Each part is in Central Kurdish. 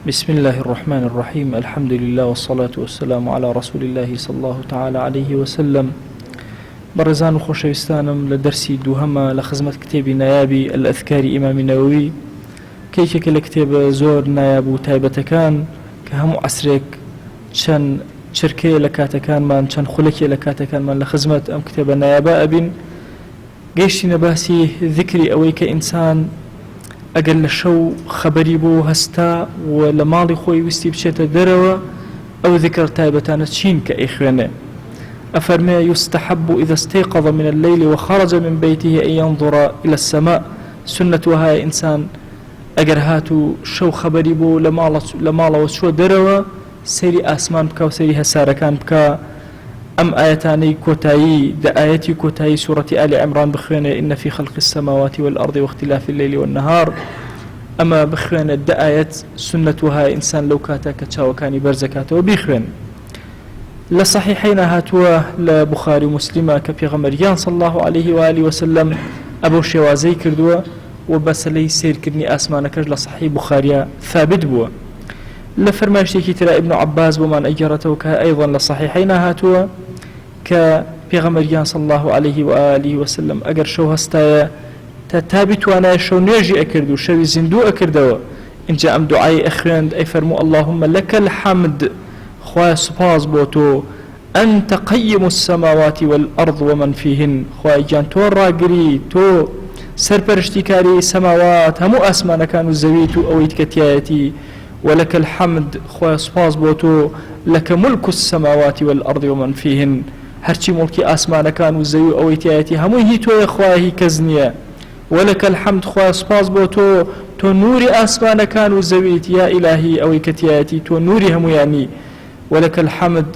بسم الله الرحمن الرحيم. الحمد لله والصلاة والسلام على رسول الله صلى الله تعالى عليه وسلم. برزان خوشويستانم لدرسي دوهما لخزمة كتاب نيابي الأذكار إمام النووي كيشك لكتاب زور نياب تايبة كان كهم عسرك شن شركة لكاتكان من شن خلكي لكاتكان من لخزمة أم كتاب نيابا أبن قيشتي نباسي ذكري أويك إنسان أقل شو خبري بو هستا ولمالي خوي وستي بشيتا دروا أو ذكر تايبتان تشين كإخوانا أفرمي يستحب إذا استيقظ من الليل وخرج من بيته أن ينظر إلى السماء سنتها إنسان أقر هاتو شو خبري بو لمالا وشو دروا سيري آسمان بكا وسيري هساركان بكا أم آياتاني كوتاي دا آياتي كوتاي سورة آل عمران بخوانة إن في خلق السماوات والأرض واختلاف الليل والنهار أما بخوانة دا آيات سنتها إنسان لو كاتا كتشاو كاني برزكاته وبيخوان لصحيحين هاتوا لبخاري مسلمة كبيغمريان صلى الله عليه وآله وسلم أبو شوازي كردوا وبس لي سير كرني آسمان كرج لصحيح بخاريا ثابت بوا لفرماشتي ترى ابن عباس ومن أجرته أيضا لصحيحين هاتوا كبيغمريان صلى الله عليه وآله وسلم أجر شو هستايا تثابت وانا شو نيجي أكردو شو زندو أكردو إن جاء أم دعاء أخراند أي فرمو اللهم لك الحمد خواه سباز بوتو أنت قيم السماوات والأرض ومن فيهن خواه جان تو راقري تو سرپرشتكاري سماوات همو أسمان كانوا زويتو أويت كتياتي ولك الحمد خواه سباز بوتو لك ملك السماوات والأرض ومن فيهن هرچی ملکی آسمان كانوا زوي أويت آياتي همو هي تو يخواهي كزنيا ولك الحمد خواه سباز بوتو تو نوري آسمان كانوا زويت يا إلهي أوي كتياتي تو نوري همو يعني ولك الحمد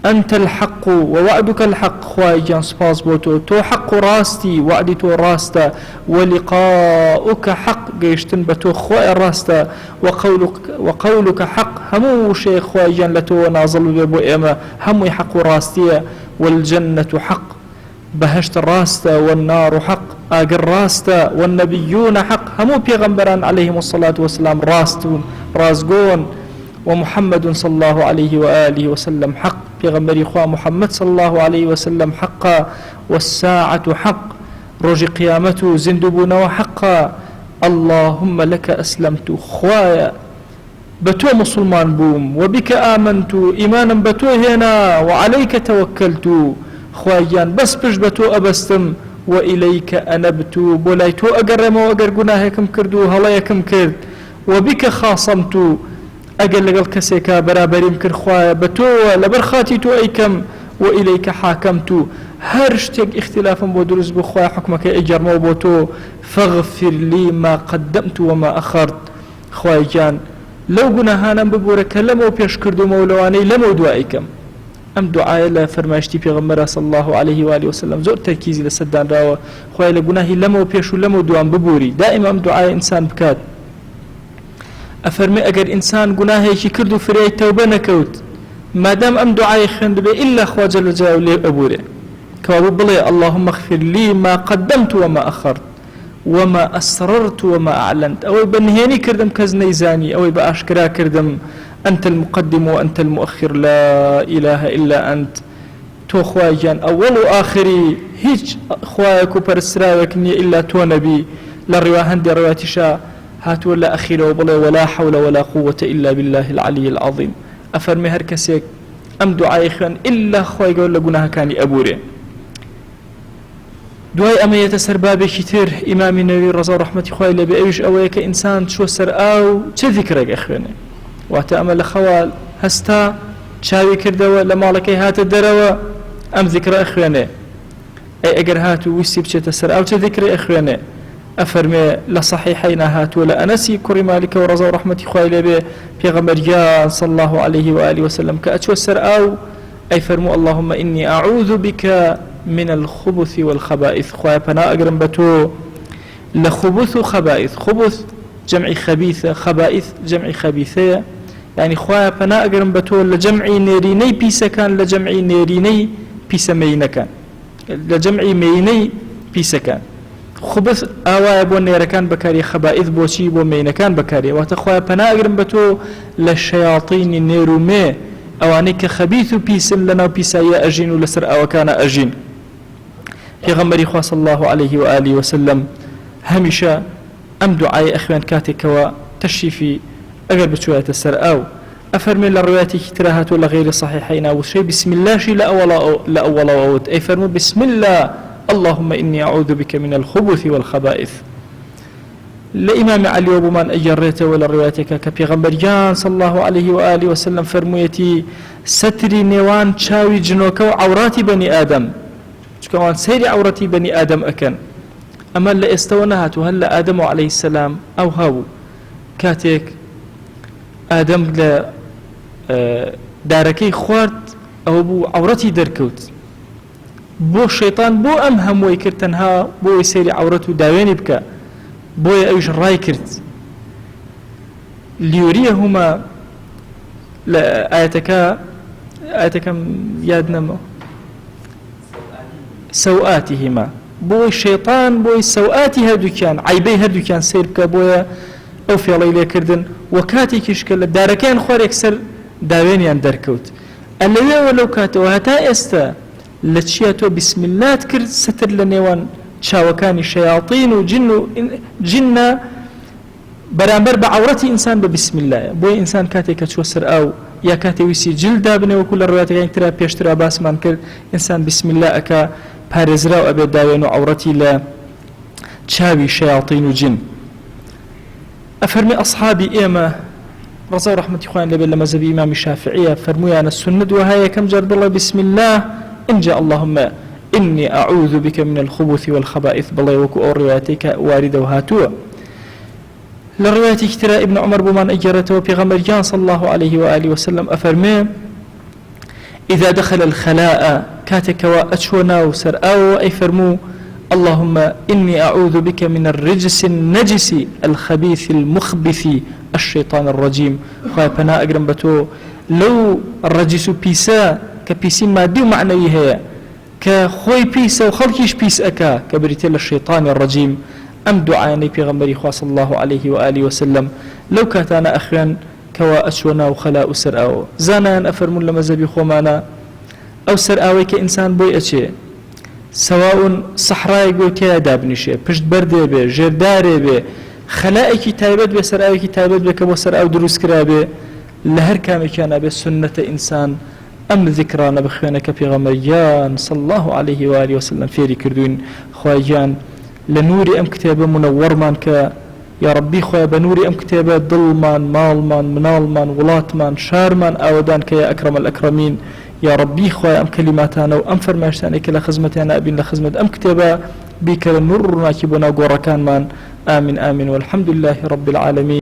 أنت الحق ووعدك الحق خواهي جان سباز بوتو تو حق راستي وعدي تو راستا ولقاؤك حق قيشتن بتو خواهي راستا وقولك حق همو شيء خواهي جان لتو نازل ببو إما همو حق راستي والجنة حق بهشت راستا والنار حق آقر راستا والنبيون حق همو بيغمبران عليهم الصلاة والسلام راستون رازقون ومحمد صلى الله عليه وآله وسلم حق بيغمبري خواه محمد صلى الله عليه وسلم حقا والساعة حق رجي قيامته زندبون وحقا اللهم لك أسلمت خوايا بتو مسلمان بوم وبك آمنت إيمانا بتو هنا وعليك توكلت خوايان بس بش بتو أبستم وإليك أنبت بولايتو أقرم وأقر قناهكم كردو هلايكم كرد وبك خاصمت أقل لقل كسيكا برابر يمكن خوايا بتو لبرخاتي تو أيكم وإليك حاكمت هرشتك اختلافا بودرز بخوايا حكمك إجر موبوتو فاغفر لي ما قدمت وما أخرت خوايا جان لو قناهانا ببورك لمو بيش كردو مولواني لمو دوائكم أم دعاء لا فرماشتي بيغمرا صلى الله عليه وآله وسلم زور تركيزي لسدان راوة خوايا لقناهي لمو بيش ولمو دوان ببوري دائما أم دعاء إنسان بكات أفرمي أجر إنسان جناهي كردو فري توبة نكوت ما دام أم دعاء خند به إلا خواجة لجاء لي أبوري كواب بلي اللهم اغفر لي ما قدمت وما أخرت وما أسررت وما أعلنت أو بنهيني كردم كزنيزاني أو بأشكرا كردم أنت المقدم وأنت المؤخر لا إله إلا أنت تو خواجان أول وآخري هيج خوايك وبرسراوك إلا تو نبي للرواهن دي رواتشا هات ولا أخير وبلا ولا حول ولا قوة إلا بالله العلي العظيم أفرمي هركسيك أم دعاء خان إلا خواي قول لقناها كاني أبوري دعاء أما يتسر بابي كتير إمام النبي رضا رحمة خواي لبي أيش أويك إنسان شو سر أو تذكرك أخواني واتأمل خوال هستا شاوي كردوا لما لكي هات الدروا أم ذكر أخواني أي أقر هاتو ويسيب تسر أو تذكر أخواني أفرمي لصحيحين هات ولا أنسي كري مالك ورضا ورحمة خوالي به بيغمر جان صلى الله عليه وآله وسلم كأتوسر أو أي فرمو اللهم إني أعوذ بك من الخبث والخبائث خواه بنا أقرم بتو لخبث خبائث خبث جمع خبيثة خبائث جمع خبيثة يعني خواه بنا أقرم بتو لجمع نيريني بيسا كان لجمع نيريني بيسا مينا كان لجمع ميني بيسا كان خبث ئاوایە بۆ نێرەکان بەکاری خەبائیث بۆچی بۆ مێینەکان بەکاری واتە خۆی پەناگرم بە تۆ لە شەیاطینی نێر و مێ ئەوانەی کە خەبیث و پیسن لەناو پیساییە ئەژین و لەسەر ئەوەکانە ئەژین. پێغەمبەری خوا صلی الله عليه وآله وسلم هەمیشە ئەم دوعای ئەخوێن کاتێکەوە تەشریفی ئەگەر بچوایەتە سەر ئاو ئەفەرمێ لە ڕوایەتێکی ترا هاتووە لە غەیری صحیحەین وشەی بسم اللهشی لە ئەوڵەوەوت ئەی فەرموو بسم الله اللهم إني أعوذ بك من الخبث والخبائث. لإمام علي وبمان أجريته ولا روايتك كبيغمبريان صلى الله عليه وآله وسلم فرمويتي ستري نيوان تشاوي جنوكو عورات بني آدم كوان سير عورتي بني آدم أكن أما اللي استونهات وهلا آدم عليه السلام أو هاو كاتيك آدم ل داركي خوارد أو بو عورتي دركوت بۆ شەیطان بۆ ئەم هەمووی کرد تەنها بۆی سەیری عەورەت و داوێنی بکە بۆیە ئەویش ڕای کرد لیوریەهما لە ئاەتەکەم یاد نەما سەوئاتیهما بۆی شەیطان بۆی سەوئاتی هەردووکیان عیبەی هەردووکیان سیر بکە بۆیە ئەو فێڵەی لێکردن و کاتێکیش کە لە دارەکەیان خوارێک سەر داوێنیان دەرکەوت ئەلەوێوە لەو کاتەوە هەتا ئێستا لە چیە تۆ بسم الله کرد ستر لە نێوان چاوەکانی شەیاطین و جنە بەرامبەر بە عەورەتی ئینسان بە بسم الله بۆی ئینسان کاتێک کە چوە سەر ئاو یا کاتێ ویسی جلد دابنێ وەکو لە ڕوایەتەکانی ترا پێشترا باسمان کرد ئینسان بسم الله ئەکا پارێزراو ئەبێت داوێن و عەورەتی لە چاوی شەیاطین و جن. ئەفەرمی ئەصحابی ئێمە ڕزا و ڕەحمەتی خوایان لەبێت لە مەذهبی ئیمامی شافعیە فەرموویانە سنت وهەیە یەکەم جار بڵێ بسم الله إن جاء اللهم إني أعوذ بك من الخبث والخبائث بلا وكو أو رواياتك واردة وهاتوة. لرواياتي كترى ابن عمر بمان أجرته وبيغمر صلى الله عليه وآله وسلم أفرمي إذا دخل الخلاء كاتك وأتشونا وسر أو أي فرمو اللهم إني أعوذ بك من الرجس النجس الخبيث المخبث الشيطان الرجيم. خواهي بنا أقرم بتو لو الرجس بيسا كبيسين مادي ومعنوي هي كخوي بيسا وخلقيش بيس أكا كبريتيل الشيطان الرجيم. أم دعاني بيغمبري خواه صلى الله عليه وآله وسلم لو كاتانا أخوان كوا أشونا وخلاء سر أو زانان أفرمون لما زبي خومانا أو سر أوي كإنسان بوي أشي سواء صحراء قوتيا دابنشي پشت برده بي جرداري بي خلائكي تايبت بي سر أوي تايبت بي كبو سر أو دروس كرابي لهر كامي كان بي سنة إنسان أم ذكرانا بخوانك بيغمريان صلى الله عليه وآله وسلم فيري كردوين خواجان لنوري أم كتابة منور مان يا ربي خويا بنوري أم كتابة ظلمان مالمان منالمان ولاتمان شارمان أودان يا أكرم الأكرمين يا ربي خويا أم كلماتنا وأم فرماشتاني كلا خزمتنا أبين لخزمة أم كتابة بك النور ناكبنا قركان مان آمين آمين والحمد لله رب العالمين.